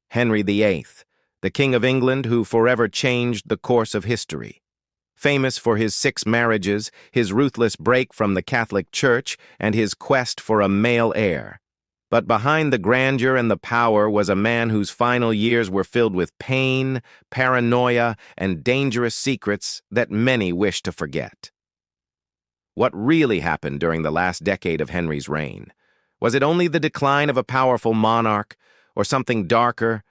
Henry VIII, the King of England who forever changed the course of history. Famous for his 6 marriages, his ruthless break from the Catholic Church, and his quest for a male heir. But behind the grandeur and the power was a man whose final years were filled with pain, paranoia, and dangerous secrets that many wish to forget. What really happened during the last decade of Henry's reign? Was it only the decline of a powerful monarch, or something darker?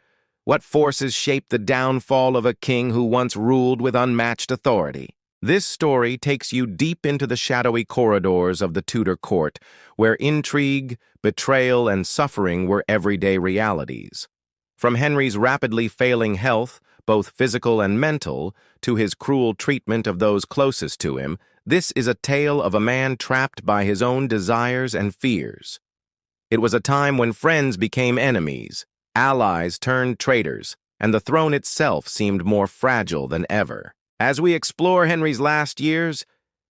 What forces shaped the downfall of a king who once ruled with unmatched authority? This story takes you deep into the shadowy corridors of the Tudor court, where intrigue, betrayal, and suffering were everyday realities. From Henry's rapidly failing health, both physical and mental, to his cruel treatment of those closest to him, this is a tale of a man trapped by his own desires and fears. It was a time when friends became enemies, allies turned traitors, and the throne itself seemed more fragile than ever. As we explore Henry's last years,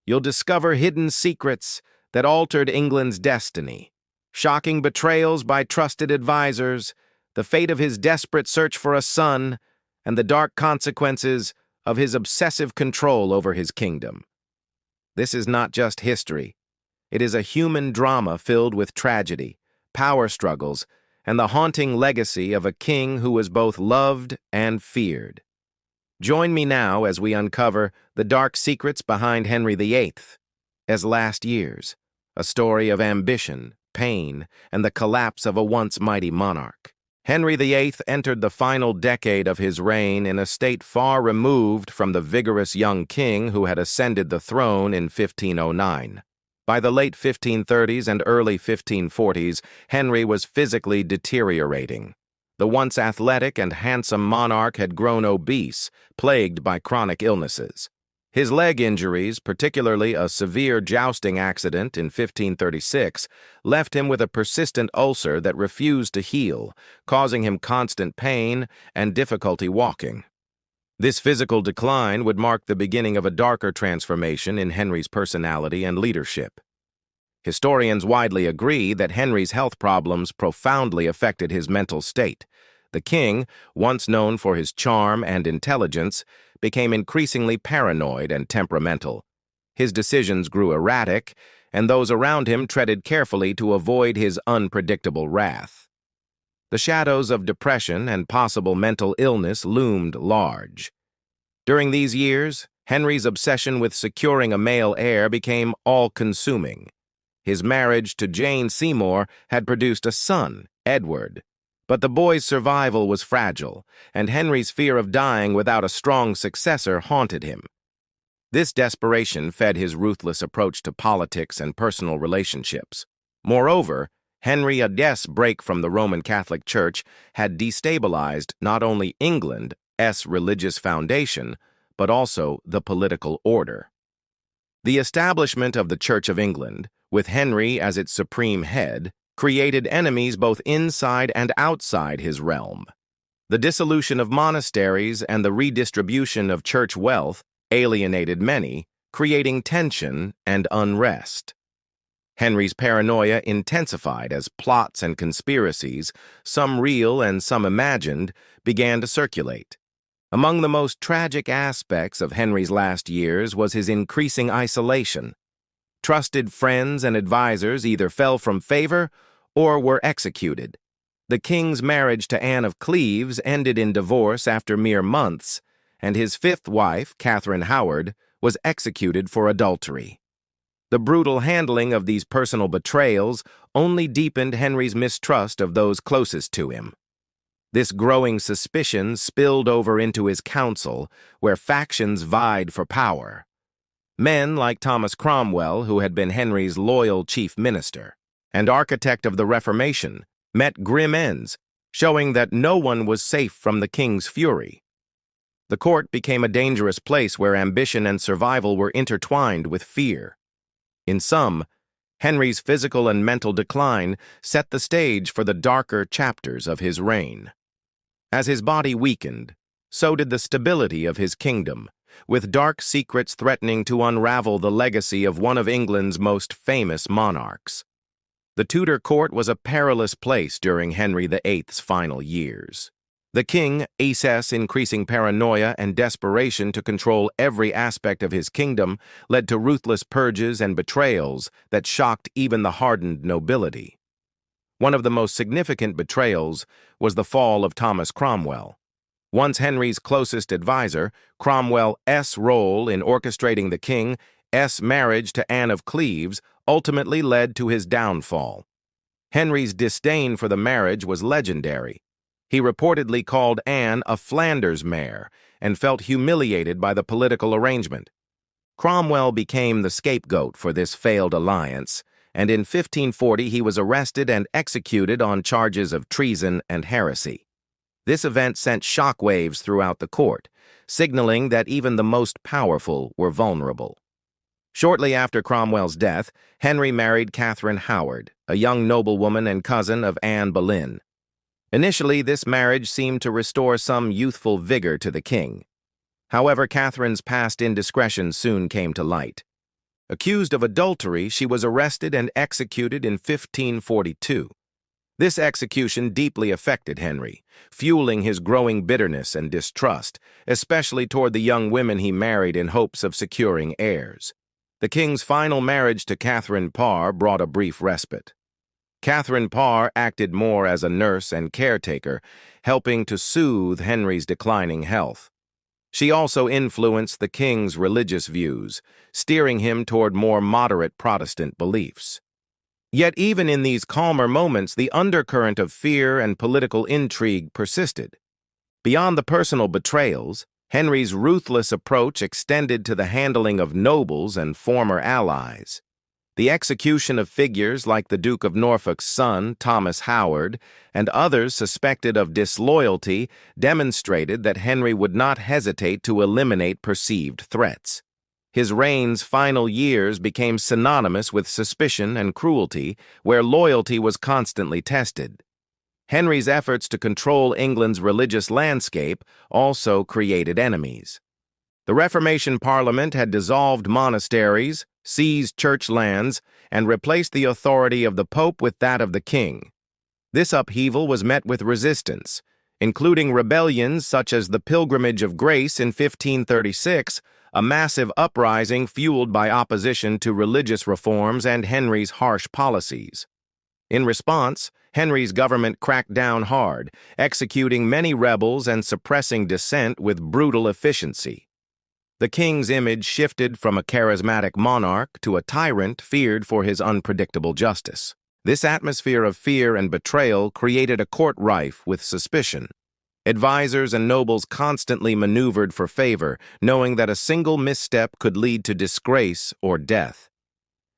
you'll discover hidden secrets that altered England's destiny, shocking betrayals by trusted advisors, the fate of his desperate search for a son, and the dark consequences of his obsessive control over his kingdom. This is not just history. It is a human drama filled with tragedy, power struggles, and the haunting legacy of a king who was both loved and feared. Join me now as we uncover the dark secrets behind Henry VIII's last years, a story of ambition, pain, and the collapse of a once mighty monarch. Henry VIII entered the final decade of his reign in a state far removed from the vigorous young king who had ascended the throne in 1509. By the late 1530s and early 1540s, Henry was physically deteriorating. The once athletic and handsome monarch had grown obese, plagued by chronic illnesses. His leg injuries, particularly a severe jousting accident in 1536, left him with a persistent ulcer that refused to heal, causing him constant pain and difficulty walking. This physical decline would mark the beginning of a darker transformation in Henry's personality and leadership. Historians widely agree that Henry's health problems profoundly affected his mental state. The king, once known for his charm and intelligence, became increasingly paranoid and temperamental. His decisions grew erratic, and those around him treaded carefully to avoid his unpredictable wrath. The shadows of depression and possible mental illness loomed large. During these years, Henry's obsession with securing a male heir became all-consuming. His marriage to Jane Seymour had produced a son, Edward, but the boy's survival was fragile, and Henry's fear of dying without a strong successor haunted him. This desperation fed his ruthless approach to politics and personal relationships. Moreover, Henry VIII's break from the Roman Catholic Church had destabilized not only England's religious foundation, but also the political order. The establishment of the Church of England, with Henry as its supreme head, created enemies both inside and outside his realm. The dissolution of monasteries and the redistribution of church wealth alienated many, creating tension and unrest. Henry's paranoia intensified as plots and conspiracies, some real and some imagined, began to circulate. Among the most tragic aspects of Henry's last years was his increasing isolation. Trusted friends and advisors either fell from favor or were executed. The king's marriage to Anne of Cleves ended in divorce after mere months, and his 5th wife, Catherine Howard, was executed for adultery. The brutal handling of these personal betrayals only deepened Henry's mistrust of those closest to him. This growing suspicion spilled over into his council, where factions vied for power. Men like Thomas Cromwell, who had been Henry's loyal chief minister and architect of the Reformation, met grim ends, showing that no one was safe from the king's fury. The court became a dangerous place where ambition and survival were intertwined with fear. In sum, Henry's physical and mental decline set the stage for the darker chapters of his reign. As his body weakened, so did the stability of his kingdom, with dark secrets threatening to unravel the legacy of one of England's most famous monarchs. The Tudor court was a perilous place during Henry VIII's final years. The king's increasing paranoia and desperation to control every aspect of his kingdom led to ruthless purges and betrayals that shocked even the hardened nobility. One of the most significant betrayals was the fall of Thomas Cromwell. Once Henry's closest advisor, Cromwell's role in orchestrating the king's marriage to Anne of Cleves ultimately led to his downfall. Henry's disdain for the marriage was legendary. He reportedly called Anne a Flanders mare and felt humiliated by the political arrangement. Cromwell became the scapegoat for this failed alliance, and in 1540 he was arrested and executed on charges of treason and heresy. This event sent shockwaves throughout the court, signaling that even the most powerful were vulnerable. Shortly after Cromwell's death, Henry married Catherine Howard, a young noblewoman and cousin of Anne Boleyn. Initially, this marriage seemed to restore some youthful vigor to the king. However, Catherine's past indiscretion soon came to light. Accused of adultery, she was arrested and executed in 1542. This execution deeply affected Henry, fueling his growing bitterness and distrust, especially toward the young women he married in hopes of securing heirs. The king's final marriage to Catherine Parr brought a brief respite. Catherine Parr acted more as a nurse and caretaker, helping to soothe Henry's declining health. She also influenced the king's religious views, steering him toward more moderate Protestant beliefs. Yet even in these calmer moments, the undercurrent of fear and political intrigue persisted. Beyond the personal betrayals, Henry's ruthless approach extended to the handling of nobles and former allies. The execution of figures like the Duke of Norfolk's son, Thomas Howard, and others suspected of disloyalty demonstrated that Henry would not hesitate to eliminate perceived threats. His reign's final years became synonymous with suspicion and cruelty, where loyalty was constantly tested. Henry's efforts to control England's religious landscape also created enemies. The Reformation Parliament had dissolved monasteries, seized church lands, and replaced the authority of the Pope with that of the king. This upheaval was met with resistance, including rebellions such as the Pilgrimage of Grace in 1536, a massive uprising fueled by opposition to religious reforms and Henry's harsh policies. In response, Henry's government cracked down hard, executing many rebels and suppressing dissent with brutal efficiency. The king's image shifted from a charismatic monarch to a tyrant feared for his unpredictable justice. This atmosphere of fear and betrayal created a court rife with suspicion. Advisors and nobles constantly maneuvered for favor, knowing that a single misstep could lead to disgrace or death.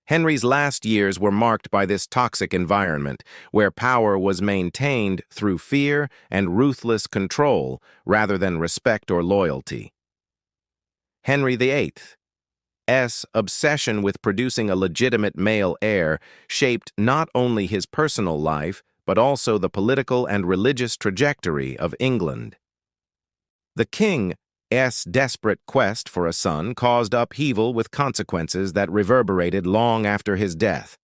Henry's last years were marked by this toxic environment, where power was maintained through fear and ruthless control rather than respect or loyalty. Henry VIII's obsession with producing a legitimate male heir shaped not only his personal life, but also the political and religious trajectory of England. The king's desperate quest for a son caused upheaval with consequences that reverberated long after his death.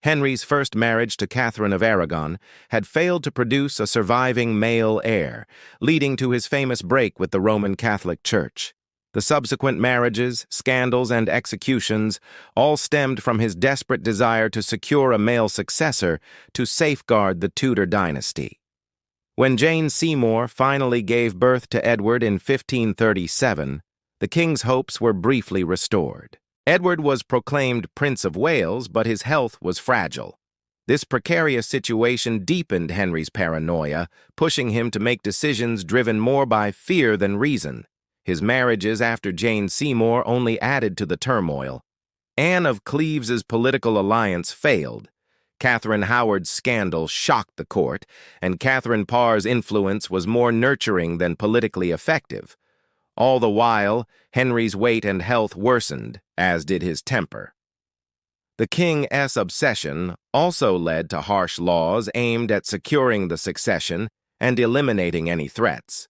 Henry's first marriage to Catherine of Aragon had failed to produce a surviving male heir, leading to his famous break with the Roman Catholic Church. The subsequent marriages, scandals, and executions all stemmed from his desperate desire to secure a male successor to safeguard the Tudor dynasty. When Jane Seymour finally gave birth to Edward in 1537, the king's hopes were briefly restored. Edward was proclaimed Prince of Wales, but his health was fragile. This precarious situation deepened Henry's paranoia, pushing him to make decisions driven more by fear than reason. His marriages after Jane Seymour only added to the turmoil. Anne of Cleves's political alliance failed. Catherine Howard's scandal shocked the court, and Catherine Parr's influence was more nurturing than politically effective. All the while, Henry's weight and health worsened, as did his temper. The king's obsession also led to harsh laws aimed at securing the succession and eliminating any threats.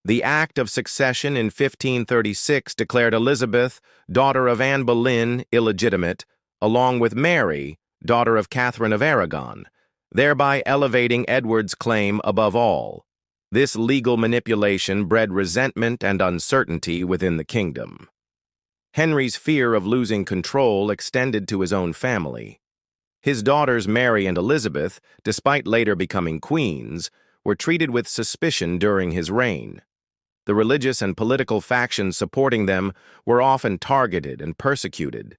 The Act of Succession in 1536 declared Elizabeth, daughter of Anne Boleyn, illegitimate, along with Mary, daughter of Catherine of Aragon, thereby elevating Edward's claim above all. This legal manipulation bred resentment and uncertainty within the kingdom. Henry's fear of losing control extended to his own family. His daughters Mary and Elizabeth, despite later becoming queens, were treated with suspicion during his reign. The religious and political factions supporting them were often targeted and persecuted.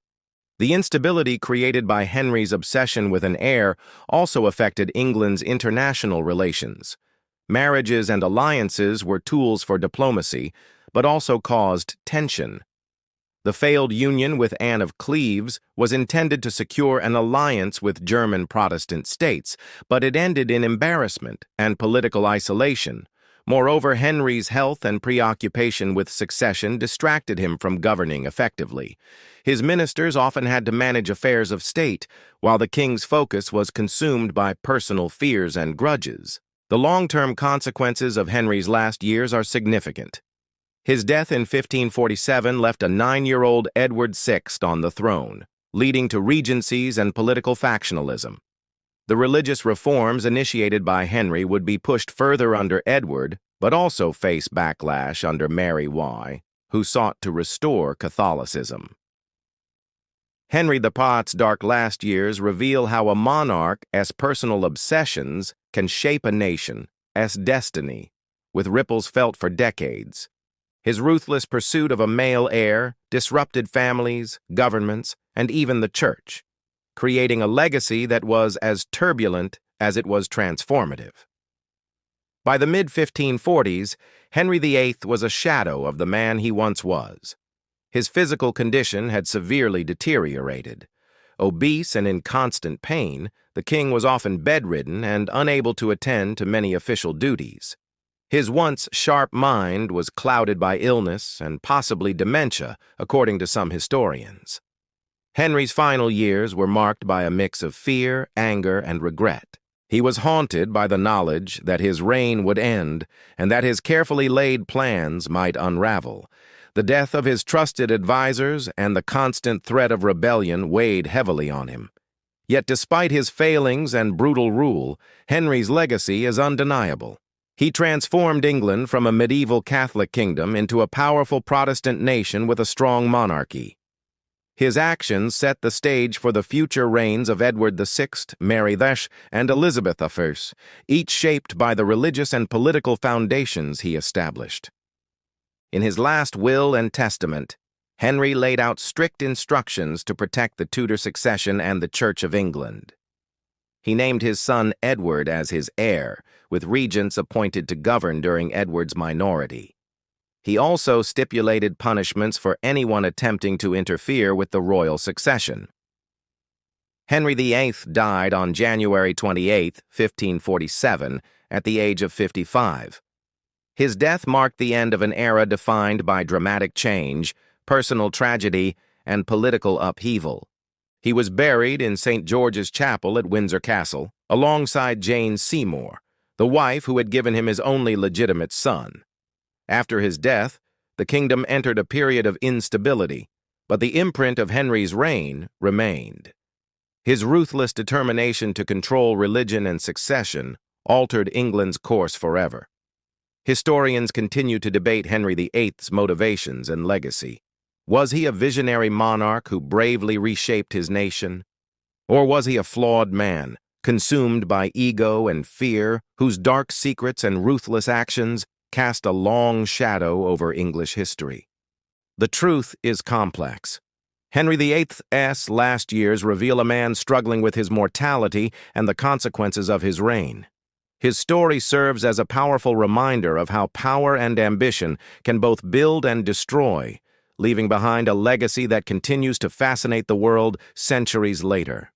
The instability created by Henry's obsession with an heir also affected England's international relations. Marriages and alliances were tools for diplomacy, but also caused tension. The failed union with Anne of Cleves was intended to secure an alliance with German Protestant states, but it ended in embarrassment and political isolation. Moreover, Henry's health and preoccupation with succession distracted him from governing effectively. His ministers often had to manage affairs of state, while the king's focus was consumed by personal fears and grudges. The long-term consequences of Henry's last years are significant. His death in 1547 left a 9-year-old Edward VI on the throne, leading to regencies and political factionalism. The religious reforms initiated by Henry would be pushed further under Edward, but also face backlash under Mary I, who sought to restore Catholicism. Henry VIII's dark last years reveal how a monarch's personal obsessions can shape a nation's destiny, with ripples felt for decades. His ruthless pursuit of a male heir disrupted families, governments, and even the church, creating a legacy that was as turbulent as it was transformative. By the mid-1540s, Henry VIII was a shadow of the man he once was. His physical condition had severely deteriorated. Obese and in constant pain, the king was often bedridden and unable to attend to many official duties. His once sharp mind was clouded by illness and possibly dementia, according to some historians. Henry's final years were marked by a mix of fear, anger, and regret. He was haunted by the knowledge that his reign would end and that his carefully laid plans might unravel. The death of his trusted advisors and the constant threat of rebellion weighed heavily on him. Yet despite his failings and brutal rule, Henry's legacy is undeniable. He transformed England from a medieval Catholic kingdom into a powerful Protestant nation with a strong monarchy. His actions set the stage for the future reigns of Edward VI, Mary I, and Elizabeth I, each shaped by the religious and political foundations he established. In his last will and testament, Henry laid out strict instructions to protect the Tudor succession and the Church of England. He named his son Edward as his heir, with regents appointed to govern during Edward's minority. He also stipulated punishments for anyone attempting to interfere with the royal succession. Henry VIII died on January 28, 1547, at the age of 55. His death marked the end of an era defined by dramatic change, personal tragedy, and political upheaval. He was buried in St. George's Chapel at Windsor Castle, alongside Jane Seymour, the wife who had given him his only legitimate son. After his death, the kingdom entered a period of instability, but the imprint of Henry's reign remained. His ruthless determination to control religion and succession altered England's course forever. Historians continue to debate Henry VIII's motivations and legacy. Was he a visionary monarch who bravely reshaped his nation? Or was he a flawed man, consumed by ego and fear, whose dark secrets and ruthless actions cast a long shadow over English history? The truth is complex. Henry VIII's last years reveal a man struggling with his mortality and the consequences of his reign. His story serves as a powerful reminder of how power and ambition can both build and destroy, leaving behind a legacy that continues to fascinate the world centuries later.